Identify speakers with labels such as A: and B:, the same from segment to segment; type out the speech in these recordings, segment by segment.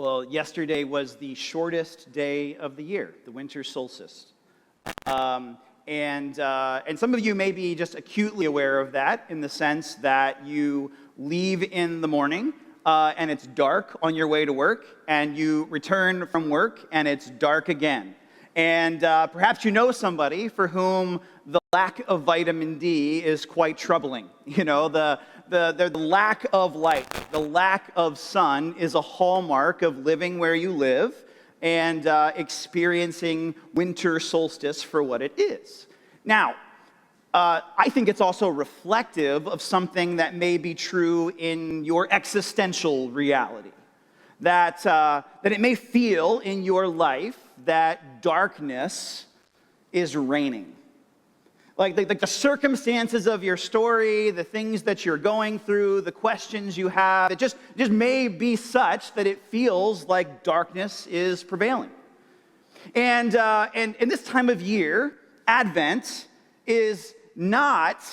A: Well, yesterday was the shortest day of the year, the winter solstice. And some of you may be just acutely aware of that in the sense that you leave in the morning and it's dark on your way to work, and you return from work and it's dark again. And perhaps you know somebody for whom the lack of vitamin D is quite troubling. You know, the lack of light, the lack of sun is a hallmark of living where you live and experiencing winter solstice for what it is. Now, I think it's also reflective of something that may be true in your existential reality. That it may feel in your life that darkness is reigning. Like the circumstances of your story, the things that you're going through, the questions you have, it just may be such that it feels like darkness is prevailing. And in this time of year, Advent is not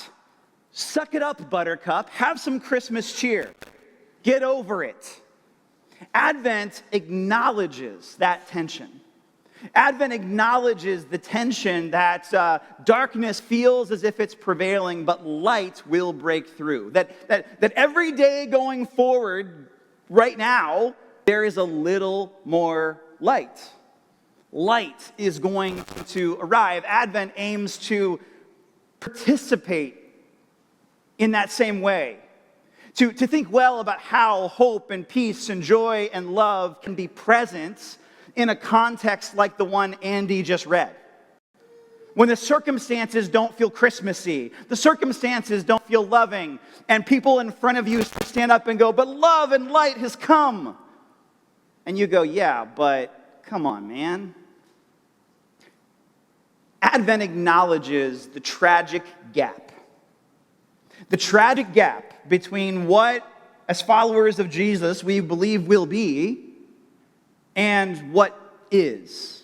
A: suck it up, buttercup, have some Christmas cheer, get over it. Advent acknowledges that tension. Advent acknowledges the tension that darkness feels as if it's prevailing, but light will break through. That every day going forward, right now, there is a little more light. Light is going to arrive. Advent aims to participate in that same way. To think well about how hope and peace and joy and love can be present in a context like the one Andy just read. When the circumstances don't feel Christmassy, the circumstances don't feel loving, and people in front of you stand up and go, but love and light has come. And you go, yeah, but come on, man. Advent acknowledges the tragic gap. The tragic gap between what, as followers of Jesus, we believe will be, and what is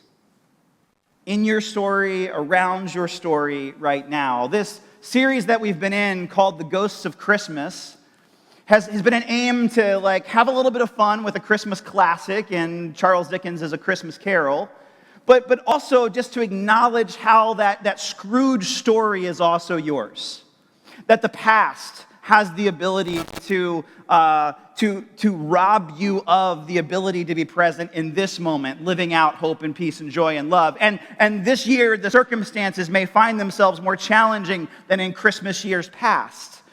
A: in your story, around your story right now. This series that we've been in called The Ghosts of Christmas has been an aim to have a little bit of fun with a Christmas classic and Charles Dickens as A Christmas Carol, but also just to acknowledge how that Scrooge story is also yours. That the past has the ability to rob you of the ability to be present in this moment, living out hope and peace and joy and love. And this year, the circumstances may find themselves more challenging than in Christmas years past.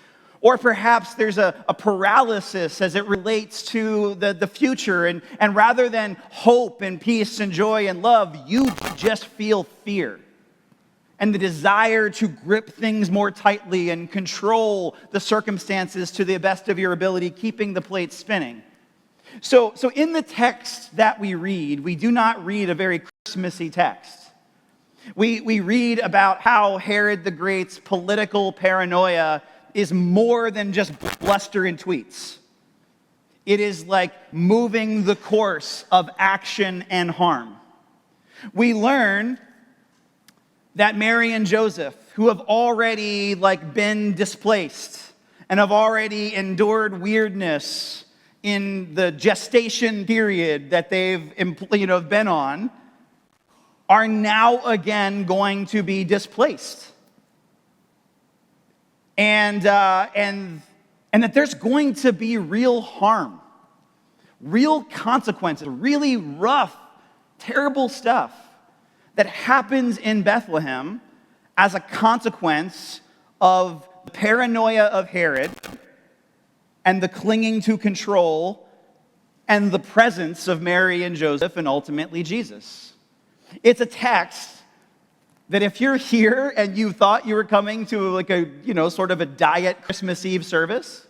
A: Or perhaps there's a paralysis as it relates to the future, and rather than hope and peace and joy and love, you just feel fear. And the desire to grip things more tightly and control the circumstances to the best of your ability, keeping the plate spinning. So in the text that we read, we do not read a very Christmassy text. We read about how Herod the Great's political paranoia is more than just bluster and tweets. It is like moving the course of action and harm. We learn that Mary and Joseph, who have already been displaced and have already endured weirdness in the gestation period that they've been on, are now again going to be displaced. And that there's going to be real harm, real consequences, really rough, terrible stuff that happens in Bethlehem as a consequence of the paranoia of Herod and the clinging to control and the presence of Mary and Joseph and ultimately Jesus. It's a text that if you're here and you thought you were coming to sort of a diet Christmas Eve service,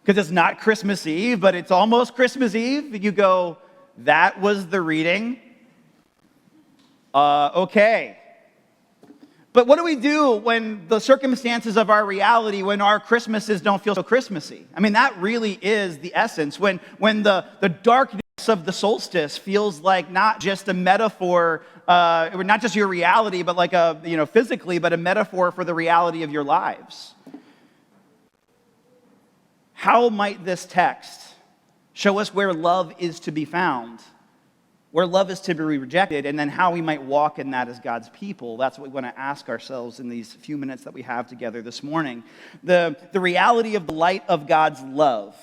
A: because it's not Christmas Eve, but it's almost Christmas Eve, you go, that was the reading. Okay. But what do we do when the circumstances of our reality, when our Christmases don't feel so Christmassy? I mean, that really is the essence. When the darkness of the solstice feels like not just a metaphor, not just your reality, but physically, but a metaphor for the reality of your lives. How might this text Show us where love is to be found, where love is to be rejected, and then how we might walk in that as God's people. That's what we want to ask ourselves in these few minutes that we have together this morning. The reality of the light of God's love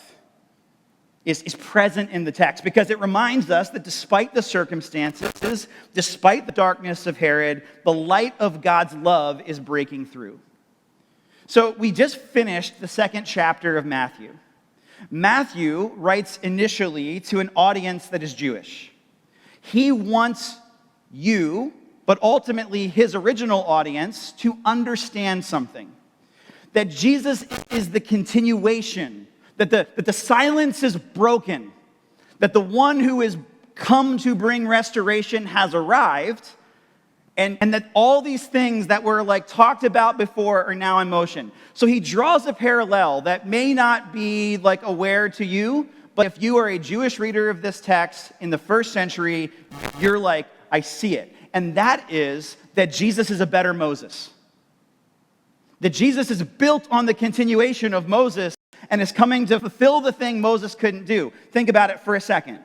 A: is present in the text because it reminds us that despite the circumstances, despite the darkness of Herod, the light of God's love is breaking through. So we just finished the second chapter of Matthew. Matthew writes initially to an audience that is Jewish. He wants you, but ultimately his original audience, to understand something. That Jesus is the continuation, that the silence is broken, that the one who is come to bring restoration has arrived, and that all these things that were like talked about before are now in motion. So he draws a parallel that may not be like aware to you, but if you are a Jewish reader of this text in the first century, you're like, I see it. And that is that Jesus is a better Moses. That Jesus is built on the continuation of Moses and is coming to fulfill the thing Moses couldn't do. Think about it for a second.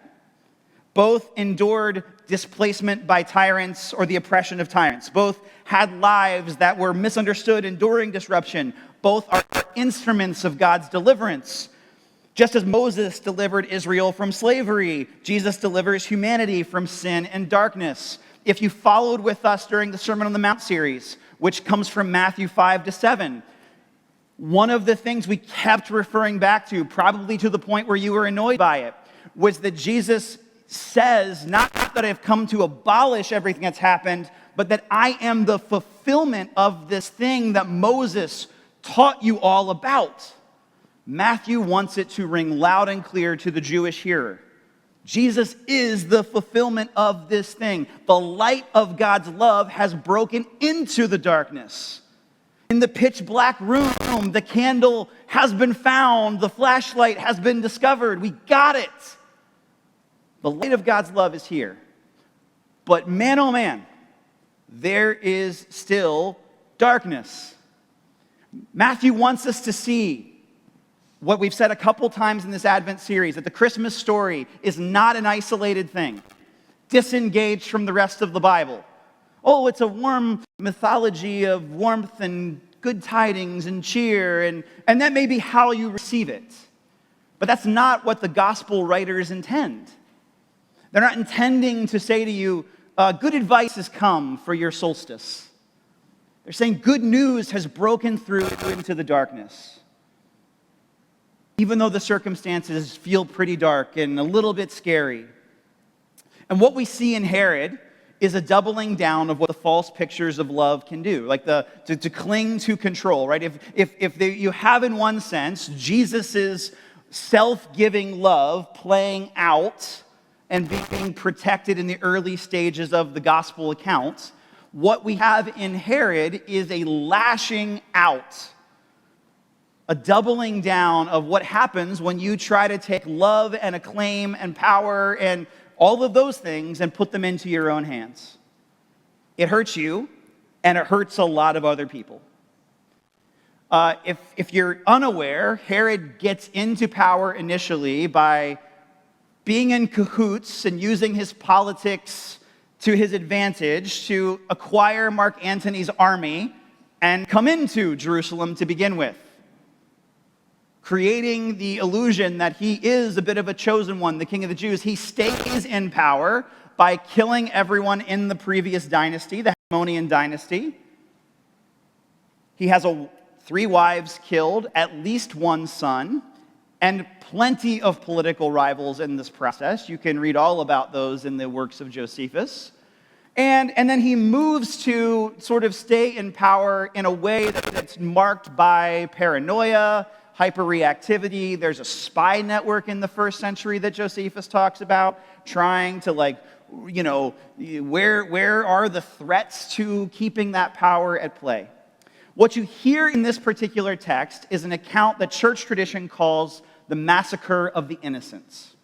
A: Both endured displacement by tyrants or the oppression of tyrants. Both had lives that were misunderstood, enduring disruption. Both are instruments of God's deliverance. Just as Moses delivered Israel from slavery, Jesus delivers humanity from sin and darkness. If you followed with us during the Sermon on the Mount series, which comes from Matthew 5 to 7, one of the things we kept referring back to, probably to the point where you were annoyed by it, was that Jesus says, not that I've come to abolish everything that's happened, but that I am the fulfillment of this thing that Moses taught you all about. Matthew wants it to ring loud and clear to the Jewish hearer. Jesus is the fulfillment of this thing. The light of God's love has broken into the darkness. In the pitch black room, the candle has been found. The flashlight has been discovered. We got it. The light of God's love is here. But man, oh man, there is still darkness. Matthew wants us to see what we've said a couple times in this Advent series, that the Christmas story is not an isolated thing, disengaged from the rest of the Bible. Oh, it's a warm mythology of warmth and good tidings and cheer, and that may be how you receive it. But that's not what the gospel writers intend. They're not intending to say to you, good advice has come for your solstice. They're saying good news has broken through into the darkness. Even though the circumstances feel pretty dark and a little bit scary. And what we see in Herod is a doubling down of what the false pictures of love can do, like to cling to control, right? You have in one sense Jesus' self-giving love playing out and being protected in the early stages of the gospel account, what we have in Herod is a lashing out, a doubling down of what happens when you try to take love and acclaim and power and all of those things and put them into your own hands. It hurts you, and it hurts a lot of other people. If you're unaware, Herod gets into power initially by being in cahoots and using his politics to his advantage to acquire Mark Antony's army and come into Jerusalem to begin with, creating the illusion that he is a bit of a chosen one, the king of the Jews. He stays in power by killing everyone in the previous dynasty, the Hasmonean dynasty. He has 3 wives killed, at least 1 son, and plenty of political rivals in this process. You can read all about those in the works of Josephus. And then he moves to sort of stay in power in a way that's marked by paranoia, hyperreactivity. There's a spy network in the first century that Josephus talks about, trying to where are the threats to keeping that power at play? What you hear in this particular text is an account that church tradition calls the massacre of the innocents.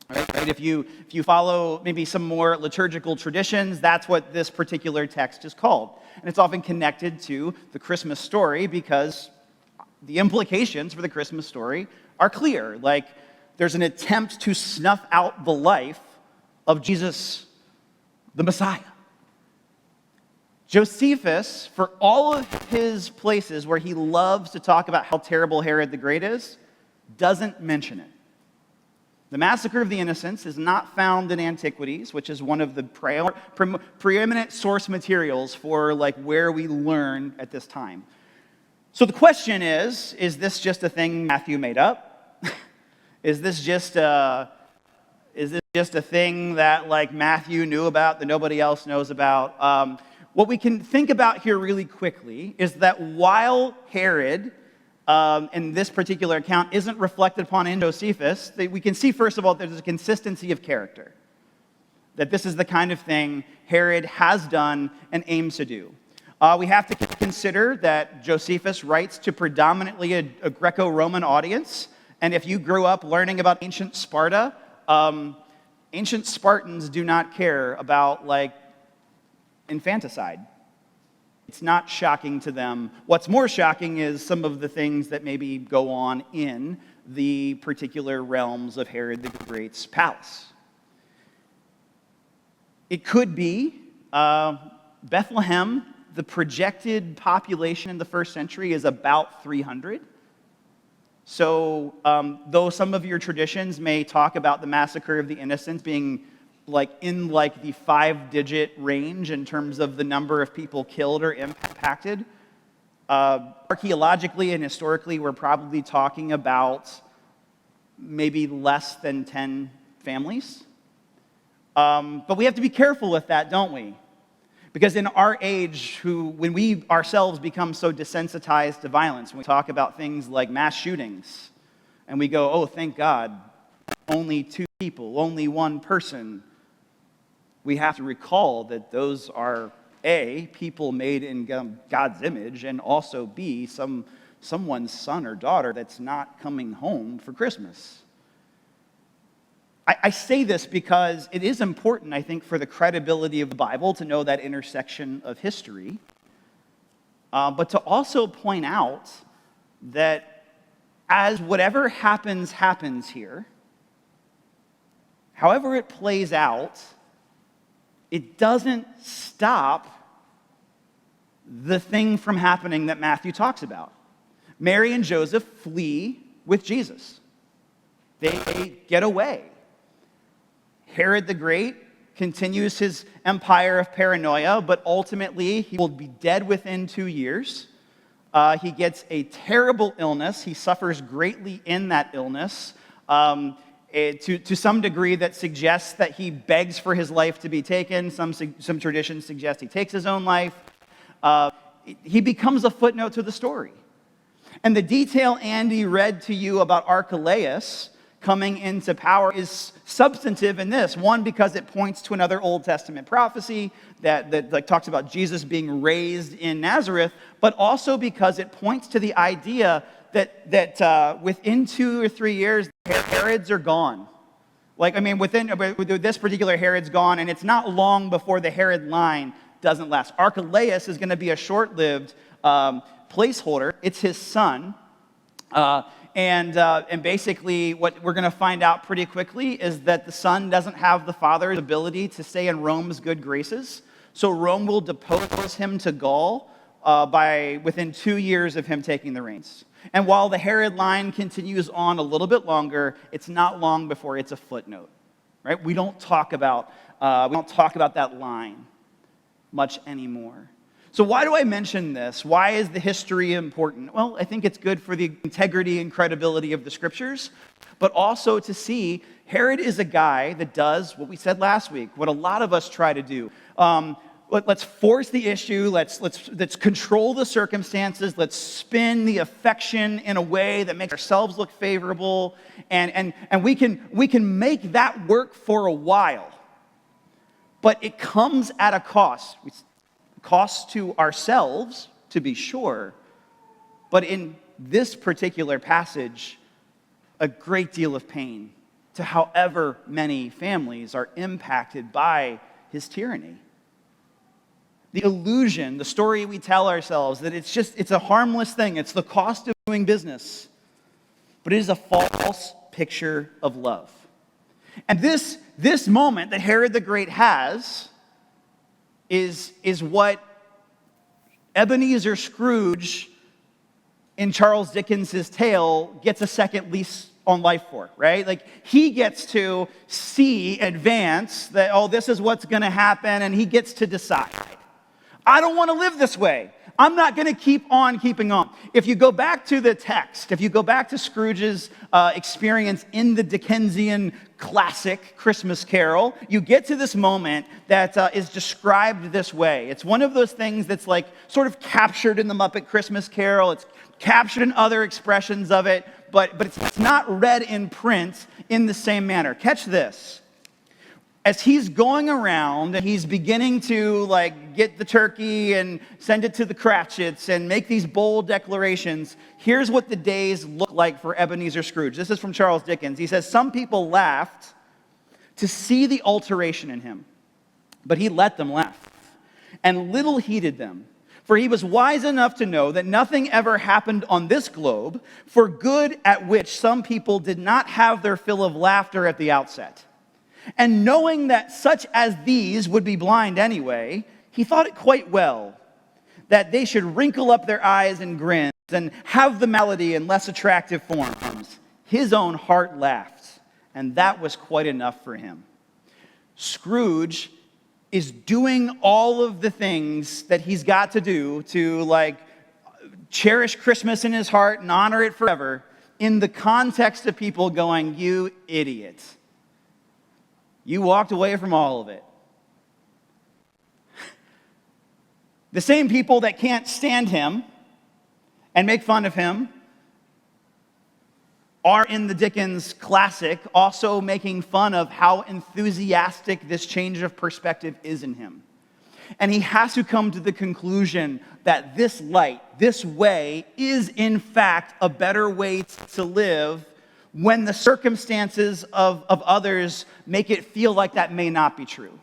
A: Right? If you follow maybe some more liturgical traditions, that's what this particular text is called. And it's often connected to the Christmas story because the implications for the Christmas story are clear. Like, there's an attempt to snuff out the life of Jesus, the Messiah. Josephus, for all of his places where he loves to talk about how terrible Herod the Great is, doesn't mention it. The massacre of the innocents is not found in Antiquities, which is one of the preeminent source materials for where we learn at this time. So the question is this just a thing Matthew made up? Is this just a thing that Matthew knew about that nobody else knows about? What we can think about here really quickly is that while Herod, in this particular account, isn't reflected upon in Josephus, we can see, first of all, there's a consistency of character. That this is the kind of thing Herod has done and aims to do. We have to consider that Josephus writes to predominantly a Greco-Roman audience, and if you grew up learning about ancient Sparta, ancient Spartans do not care about, infanticide. It's not shocking to them. What's more shocking is some of the things that maybe go on in the particular realms of Herod the Great's palace. It could be Bethlehem. The projected population in the first century is about 300. So though some of your traditions may talk about the massacre of the innocents being in the 5-digit range in terms of the number of people killed or impacted, archaeologically and historically, we're probably talking about maybe less than 10 families. But we have to be careful with that, don't we? Because in our age, when we ourselves become so desensitized to violence, when we talk about things like mass shootings, and we go, oh, thank God, only 2 people, only 1 person, we have to recall that those are, A, people made in God's image, and also, B, someone's son or daughter that's not coming home for Christmas. I say this because it is important, I think, for the credibility of the Bible to know that intersection of history, but to also point out that as whatever happens here, however it plays out, it doesn't stop the thing from happening that Matthew talks about. Mary and Joseph flee with Jesus. They get away. Herod the Great continues his empire of paranoia, but ultimately he will be dead within 2 years. He gets a terrible illness. He suffers greatly in that illness. To some degree that suggests that he begs for his life to be taken. Some traditions suggest he takes his own life. He becomes a footnote to the story. And the detail Andy read to you about Archelaus coming into power is substantive in this. One, because it points to another Old Testament prophecy that talks about Jesus being raised in Nazareth, but also because it points to the idea that within 2 or 3 years, Herods are gone. Within this particular Herod's gone, and it's not long before the Herod line doesn't last. Archelaus is going to be a short-lived placeholder. It's his son. And basically what we're going to find out pretty quickly is that the son doesn't have the father's ability to stay in Rome's good graces. So Rome will depose him to Gaul within 2 years of him taking the reins. And while the Herod line continues on a little bit longer, it's not long before it's a footnote, right? We don't talk about that line much anymore. So why do I mention this? Why is the history important? Well, I think it's good for the integrity and credibility of the scriptures, but also to see Herod is a guy that does what we said last week, what a lot of us try to do. Let's force the issue. Let's control the circumstances. Let's spin the affection in a way that makes ourselves look favorable, and we can make that work for a while. But it comes at a cost. Cost to ourselves, to be sure, but in this particular passage, a great deal of pain to however many families are impacted by his tyranny. The illusion, the story we tell ourselves that it's a harmless thing, it's the cost of doing business, but it is a false picture of love. And this moment that Herod the Great has is what Ebenezer Scrooge in Charles Dickens' tale gets a second lease on life for, right? Like, he gets to see advance that, oh, this is what's going to happen, and he gets to decide. I don't want to live this way. I'm not going to keep on keeping on. If you go back to the text, if you go back to Scrooge's experience in the Dickensian classic Christmas Carol, you get to this moment that is described this way. It's one of those things that's like sort of captured in the Muppet Christmas Carol. It's captured in other expressions of it, but it's not read in print in the same manner. Catch this. As he's going around and he's beginning to get the turkey and send it to the Cratchits and make these bold declarations, here's what the days look like for Ebenezer Scrooge. This is from Charles Dickens. He says, some people laughed to see the alteration in him, but he let them laugh and little heeded them. For he was wise enough to know that nothing ever happened on this globe for good at which some people did not have their fill of laughter at the outset. And knowing that such as these would be blind anyway, he thought it quite well that they should wrinkle up their eyes and grins and have the malady in less attractive forms. His own heart laughed, and that was quite enough for him. Scrooge is doing all of the things that he's got to do to cherish Christmas in his heart and honor it forever in the context of people going, you idiot. You walked away from all of it. The same people that can't stand him and make fun of him are in the Dickens classic also making fun of how enthusiastic this change of perspective is in him. And he has to come to the conclusion that this light, this way, is in fact a better way to live when the circumstances of others make it feel like that may not be true.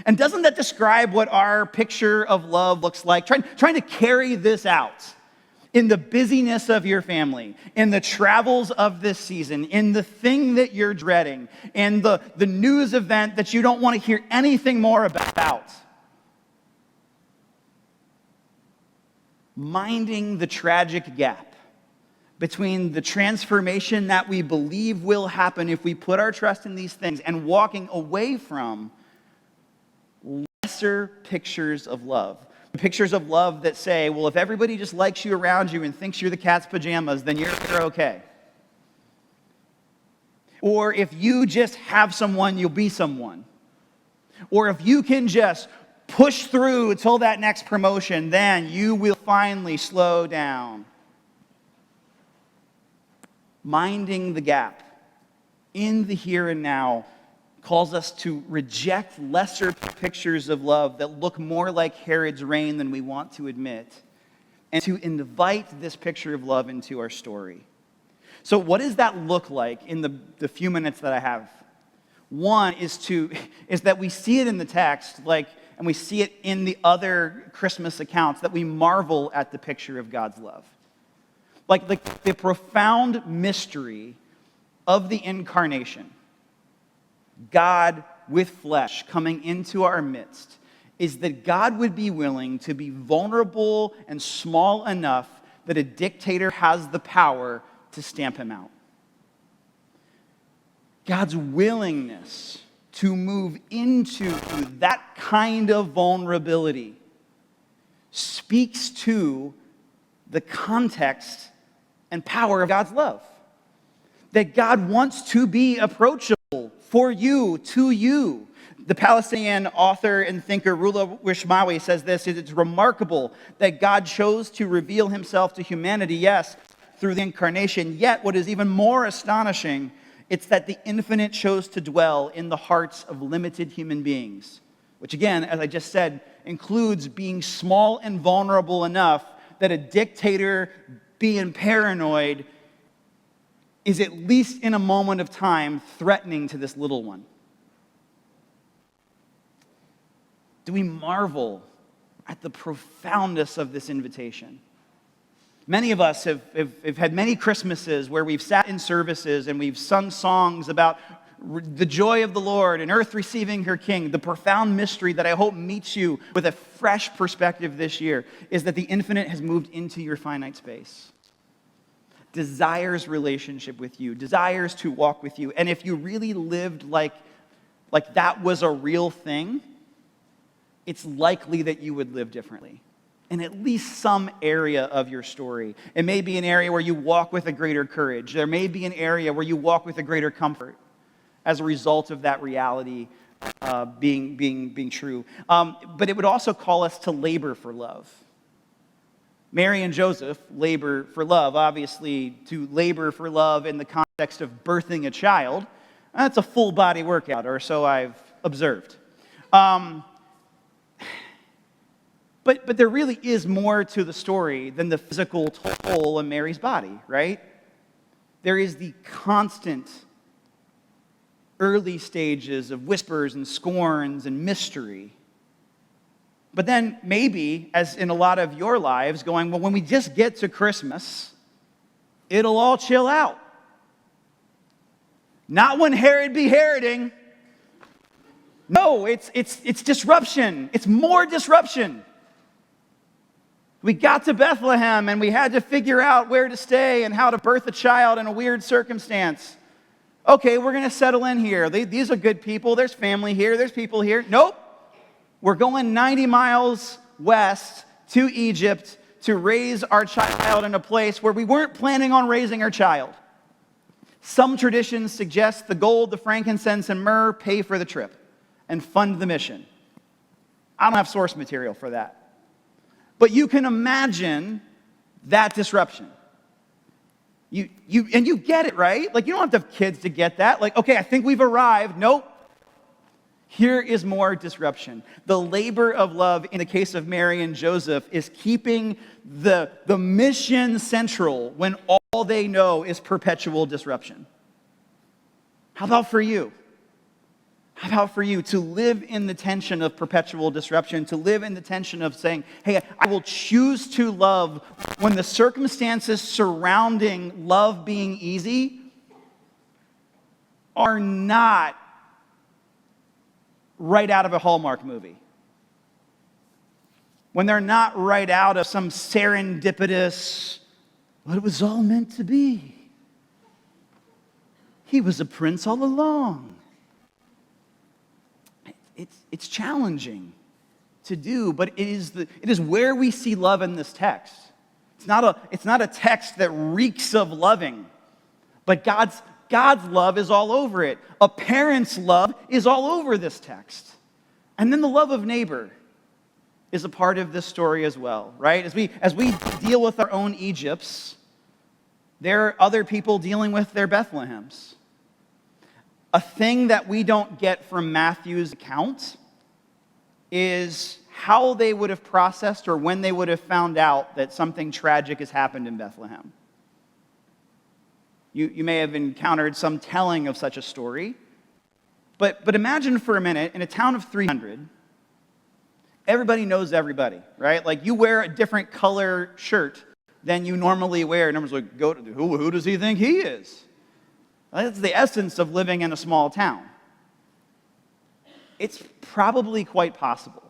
A: And doesn't that describe what our picture of love looks like? Trying to carry this out in the busyness of your family, in the travels of this season, in the thing that you're dreading, in the news event that you don't want to hear anything more about. Minding the tragic gap between the transformation that we believe will happen if we put our trust in these things and walking away from lesser pictures of love. Pictures of love that say, well, if everybody just likes you around you and thinks you're the cat's pajamas, then you're okay. Or if you just have someone, you'll be someone. Or if you can just push through until that next promotion, then you will finally slow down. Minding the gap in the here and now calls us to reject lesser pictures of love that look more like Herod's reign than we want to admit, and to invite this picture of love into our story. So what does that look like in the few minutes that I have? One is that we see it in the text, and we see it in the other Christmas accounts, that we marvel at the picture of God's love. Like the profound mystery of the incarnation, God with flesh coming into our midst, is that God would be willing to be vulnerable and small enough that a dictator has the power to stamp him out. God's willingness to move into that kind of vulnerability speaks to the context and power of God's love. That God wants to be approachable for you, to you. The Palestinian author and thinker Rula Wishmawi says this: it's remarkable that God chose to reveal himself to humanity, yes, through the incarnation. Yet what is even more astonishing, it's that the infinite chose to dwell in the hearts of limited human beings. Which again, as I just said, includes being small and vulnerable enough that a dictator being paranoid is at least in a moment of time threatening to this little one. Do we marvel at the profoundness of this invitation? Many of us have had many Christmases where we've sat in services and we've sung songs about the joy of the Lord and earth receiving her King. The profound mystery that I hope meets you with a fresh perspective this year is that the infinite has moved into your finite space, desires relationship with you, desires to walk with you. And if you really lived like that was a real thing, it's likely that you would live differently in at least some area of your story. It may be an area where you walk with a greater courage. There may be an area where you walk with a greater comfort as a result of that reality being true. But it would also call us to labor for love. Mary and Joseph labor for love. Obviously, to labor for love in the context of birthing a child, that's a full body workout, or so I've observed. But there really is more to the story than the physical toll on Mary's body, right? There is the constant early stages of whispers and scorns and mystery. But then maybe, as in a lot of your lives, going, well, when we just get to Christmas, it'll all chill out. Not when Herod be Heroding. No, it's disruption. It's more disruption. We got to Bethlehem and we had to figure out where to stay and how to birth a child in a weird circumstance. Okay, we're going to settle in here. These are good people. There's family here. There's people here. Nope. We're going 90 miles west to Egypt to raise our child in a place where we weren't planning on raising our child. Some traditions suggest the gold, the frankincense, and myrrh pay for the trip and fund the mission. I don't have source material for that. But you can imagine that disruption. You get it, right? Like, you don't have to have kids to get that. Like, okay, I think we've arrived. Nope. Here is more disruption. The labor of love in the case of Mary and Joseph is keeping the mission central when all they know is perpetual disruption. How about for you? How about for you to live in the tension of perpetual disruption, to live in the tension of saying, hey, I will choose to love when the circumstances surrounding love being easy are not right out of a Hallmark movie. When they're not right out of some serendipitous, well, it was all meant to be. He was a prince all along. It's challenging to do, but it is where we see love in this text. It's not a text that reeks of loving, but God's love is all over it. A parent's love is all over this text. And then the love of neighbor is a part of this story as well, right? As we deal with our own Egypts, there are other people dealing with their Bethlehems. A thing that we don't get from Matthew's account is how they would have processed or when they would have found out that something tragic has happened in Bethlehem. You may have encountered some telling of such a story, but imagine for a minute, in a town of 300, everybody knows everybody, right? Like, you wear a different color shirt than you normally wear, and everyone's like, who does he think he is? That's the essence of living in a small town. It's probably quite possible.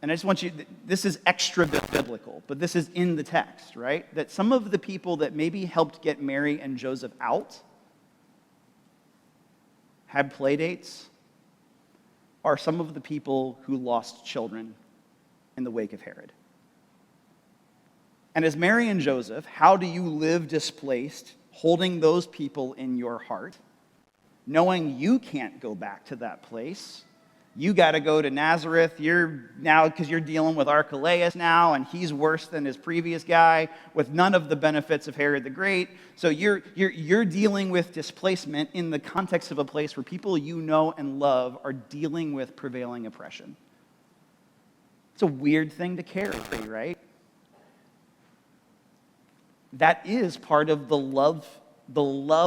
A: And I just want you, this is extra biblical, but this is in the text, right? That some of the people that maybe helped get Mary and Joseph out, had play dates, are some of the people who lost children in the wake of Herod. And as Mary and Joseph, how do you live displaced, holding those people in your heart, knowing you can't go back to that place? You got to go to Nazareth. Because you're dealing with Archelaus now, and he's worse than his previous guy, with none of the benefits of Herod the Great. So you're dealing with displacement in the context of a place where people you know and love are dealing with prevailing oppression. It's a weird thing to carry, right? That is part of the love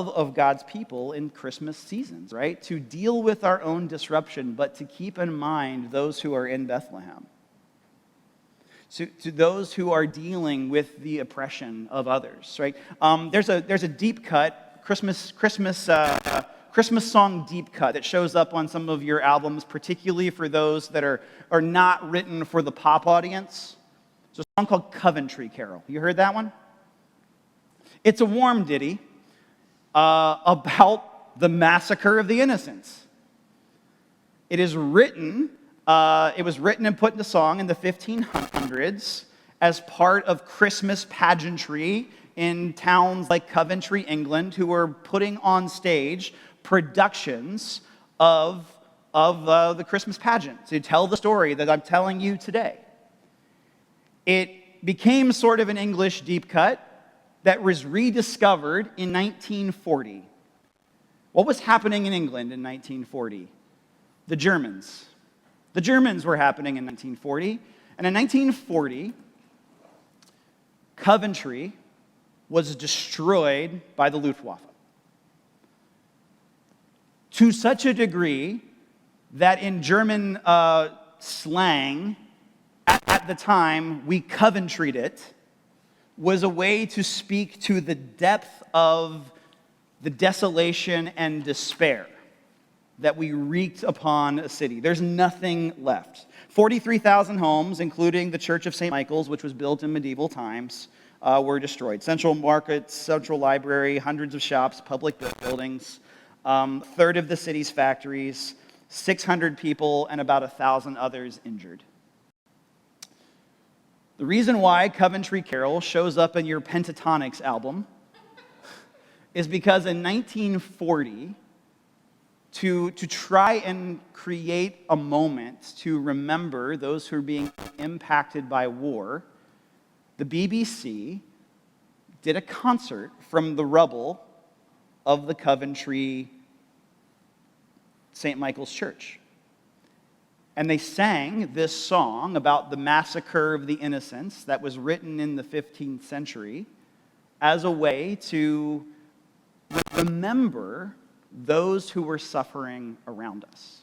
A: of God's people in Christmas seasons, right? To deal with our own disruption, but to keep in mind those who are in Bethlehem. to those who are dealing with the oppression of others, right? There's a deep cut, Christmas song deep cut that shows up on some of your albums, particularly for those that are not written for the pop audience. It's a song called Coventry Carol. You heard that one? It's a warm ditty about the massacre of the innocents. It was written and put into song in the 1500s as part of Christmas pageantry in towns like Coventry, England, who were putting on stage productions of the Christmas pageant to tell the story that I'm telling you today. It became sort of an English deep cut that was rediscovered in 1940. What was happening in England in 1940? The Germans. The Germans were happening in 1940. And in 1940, Coventry was destroyed by the Luftwaffe. To such a degree that in German slang, at the time, we Coventry'd it, was a way to speak to the depth of the desolation and despair that we wreaked upon a city. There's nothing left. 43,000 homes, including the Church of St. Michael's, which was built in medieval times, were destroyed. Central Market, Central Library, hundreds of shops, public buildings, a third of the city's factories, 600 people, and about 1,000 others injured. The reason why Coventry Carol shows up in your Pentatonics album is because in 1940, to try and create a moment to remember those who are being impacted by war, the BBC did a concert from the rubble of the Coventry St. Michael's Church. And they sang this song about the massacre of the innocents that was written in the 15th century as a way to remember those who were suffering around us.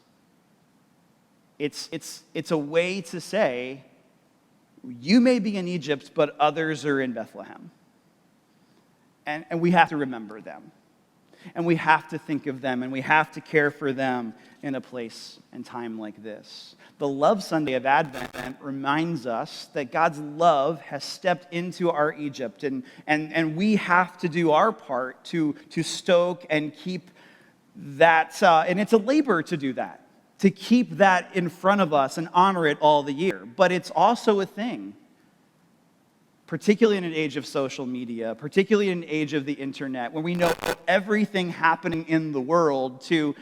A: It's a way to say, you may be in Egypt, but others are in Bethlehem. And we have to remember them. And we have to think of them, and we have to care for them in a place and time like this. The Love Sunday of Advent reminds us that God's love has stepped into our Egypt, and we have to do our part to stoke and keep that, and it's a labor to do that, to keep that in front of us and honor it all the year. But it's also a thing, particularly in an age of social media, particularly in an age of the internet, when we know everything happening in the world, to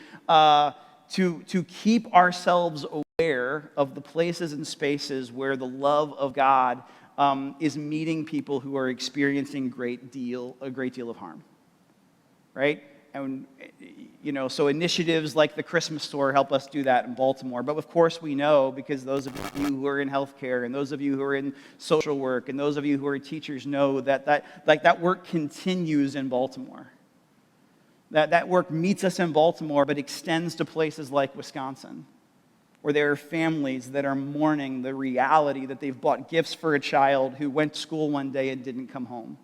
A: keep ourselves aware of the places and spaces where the love of God is meeting people who are experiencing a great deal of harm, right? And, so initiatives like the Christmas store help us do that in Baltimore. But of course we know, because those of you who are in healthcare and those of you who are in social work and those of you who are teachers know that work continues in Baltimore. That work meets us in Baltimore, but extends to places like Wisconsin, where there are families that are mourning the reality that they've bought gifts for a child who went to school one day and didn't come home.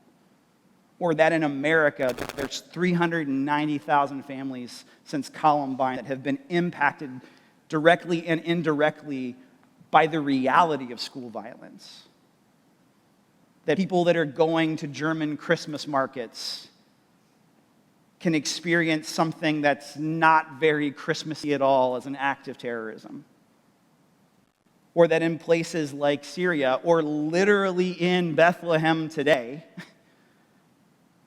A: Or that in America, there's 390,000 families since Columbine that have been impacted directly and indirectly by the reality of school violence. That people that are going to German Christmas markets can experience something that's not very Christmassy at all as an act of terrorism. Or that in places like Syria, or literally in Bethlehem today,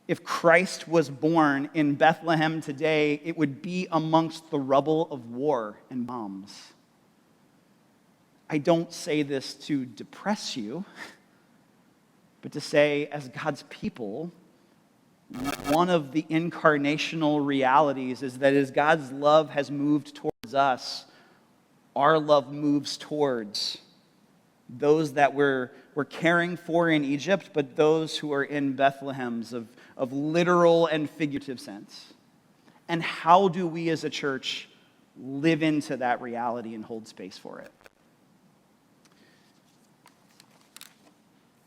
A: if Christ was born in Bethlehem today, it would be amongst the rubble of war and bombs. I don't say this to depress you, but to say, as God's people, one of the incarnational realities is that as God's love has moved towards us, our love moves towards those that we're caring for in Egypt, but those who are in Bethlehems of literal and figurative sense. And how do we as a church live into that reality and hold space for it?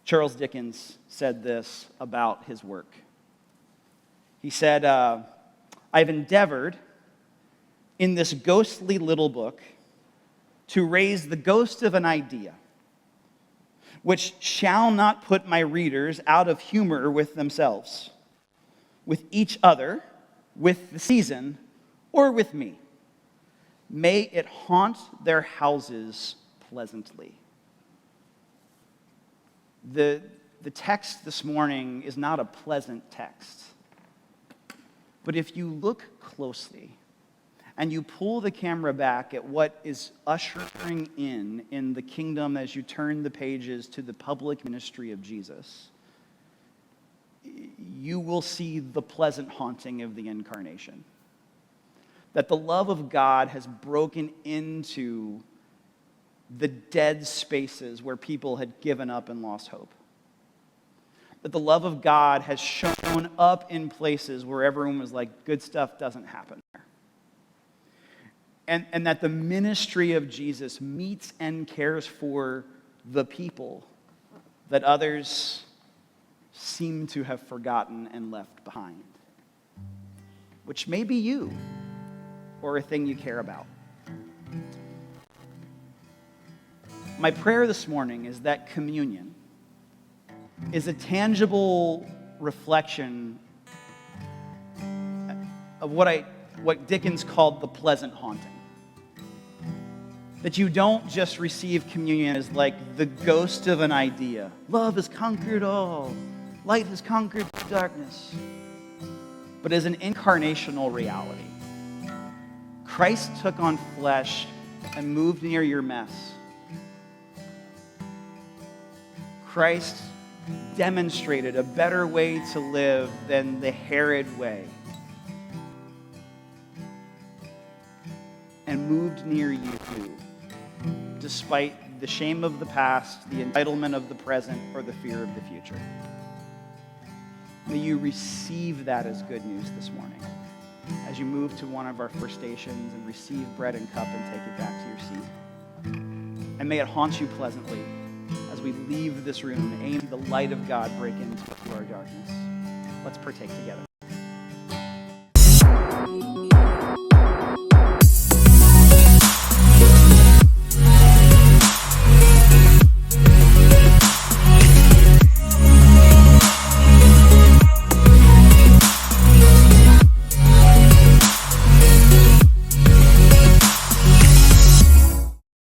A: Charles Dickens said this about his work. He said, I've endeavored in this ghostly little book to raise the ghost of an idea, which shall not put my readers out of humor with themselves, with each other, with the season, or with me. May it haunt their houses pleasantly. The text this morning is not a pleasant text. But if you look closely and you pull the camera back at what is ushering in the kingdom as you turn the pages to the public ministry of Jesus, you will see the pleasant haunting of the incarnation. That the love of God has broken into the dead spaces where people had given up and lost hope. That the love of God has shown up in places where everyone was like, good stuff doesn't happen there. And that the ministry of Jesus meets and cares for the people that others seem to have forgotten and left behind, which may be you or a thing you care about. My prayer this morning is that communion is a tangible reflection of what Dickens called the pleasant haunting. That you don't just receive communion as like the ghost of an idea. Love has conquered all. Light has conquered darkness. But as an incarnational reality. Christ took on flesh and moved near your mess. Christ demonstrated a better way to live than the Herod way. And moved near you, despite the shame of the past, the entitlement of the present, or the fear of the future. May you receive that as good news this morning as you move to one of our first stations and receive bread and cup and take it back to your seat. And may it haunt you pleasantly as we leave this room, aim the light of God break into our darkness. Let's partake together.